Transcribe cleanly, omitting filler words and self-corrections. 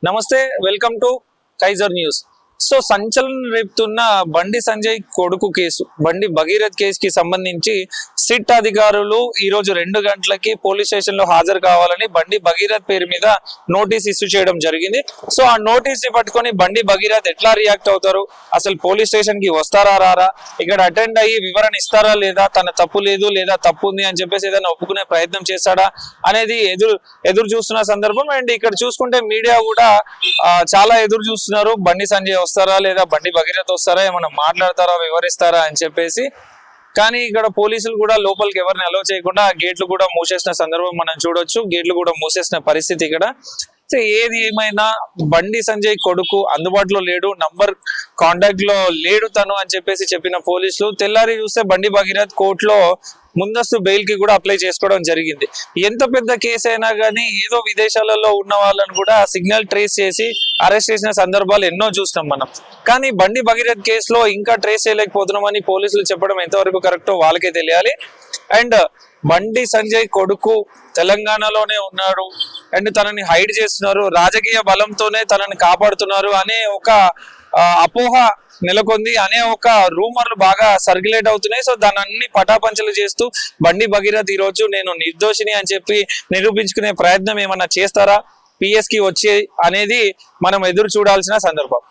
నమస్తే, welcome to Kaizer news. So సంచలనం రేపుతున్న బండి సంజయ్ కొడుకు కేసు, బండి భగీరథ్ కేసు కి సంబంధించి సిట్ అధికారులు ఈ రోజు 2 గంటలకి పోలీస్ స్టేషన్ లో హాజరు కావాలని బండి భగీరథ్ పేరు మీద నోటీస్ ఇష్యూ చేయడం జరిగింది. సో ఆ నోటీస్ ని పట్టుకొని బండి భగీరథ్ ఎట్లా రియాక్ట్ అవుతారు, అసలు పోలీస్ స్టేషన్ కి వస్తారా రారా, ఇక్కడ అటెండ్ అయ్యి వివరణ ఇస్తారా లేదా, తన తప్పు లేదు లేదా తప్పు ఉంది అని చెప్పేసి ఏదైనా ఒప్పుకునే ప్రయత్నం చేస్తాడా అనేది ఎదురు చూస్తున్న సందర్భం. అండ్ ఇక్కడ చూసుకుంటే మీడియా కూడా చాలా ఎదురు చూస్తున్నారు, బండి సంజయ్ వస్తారా లేదా బండి భగీరథ్ వస్తారా, ఏమన్నా మాట్లాడతారా వివరిస్తారా అని చెప్పేసి. కానీ ఇక్కడ పోలీసులు కూడా లోపలికి ఎవరిని అలో చేయకుండా గేట్లు కూడా మూసేసిన సందర్భం మనం చూడొచ్చు. గేట్లు కూడా మూసేసిన పరిస్థితి ఇక్కడ. ఏది ఏమైనా బండి సంజయ్ కొడుకు అందుబాటులో లేడు, నంబర్ కాంటాక్ట్ లో లేడు తను అని చెప్పేసి చెప్పిన పోలీసులు తెల్లారి చూస్తే బండి భగీరథ్ కోర్టులో ముందస్తు బెయిల్ కి కూడా అప్లై చేసుకోవడం జరిగింది. ఎంత పెద్ద కేసు అయినా కానీ ఏదో విదేశాలలో ఉన్న వాళ్ళని కూడా సిగ్నల్ ట్రేస్ చేసి అరెస్ట్ చేసిన సందర్భాలు ఎన్నో చూసినాం మనం. కానీ బండి భగీరథ్ కేసులో ఇంకా ట్రేస్ చేయలేకపోతున్నామని పోలీసులు చెప్పడం ఎంతవరకు కరెక్టో వాళ్ళకే తెలియాలి. అండ్ బండి సంజయ్ కొడుకు తెలంగాణలోనే ఉన్నాడు అండ్ తనని హైడ్ చేస్తున్నారు, రాజకీయ బలంతోనే తనని కాపాడుతున్నారు అనే ఒక అపోహ నెలకొంది, అనే ఒక రూమర్లు బాగా సర్క్యులేట్ అవుతున్నాయి. సో దాన్ని అన్ని పటాపంచలు చేస్తూ బండి భగీరథ్ ఈ రోజు నేను నిర్దోషిని అని చెప్పి నిరూపించుకునే ప్రయత్నం ఏమన్నా చేస్తారా పిఎస్ కి వచ్చే అనేది మనం ఎదురు చూడాల్సిన సందర్భం.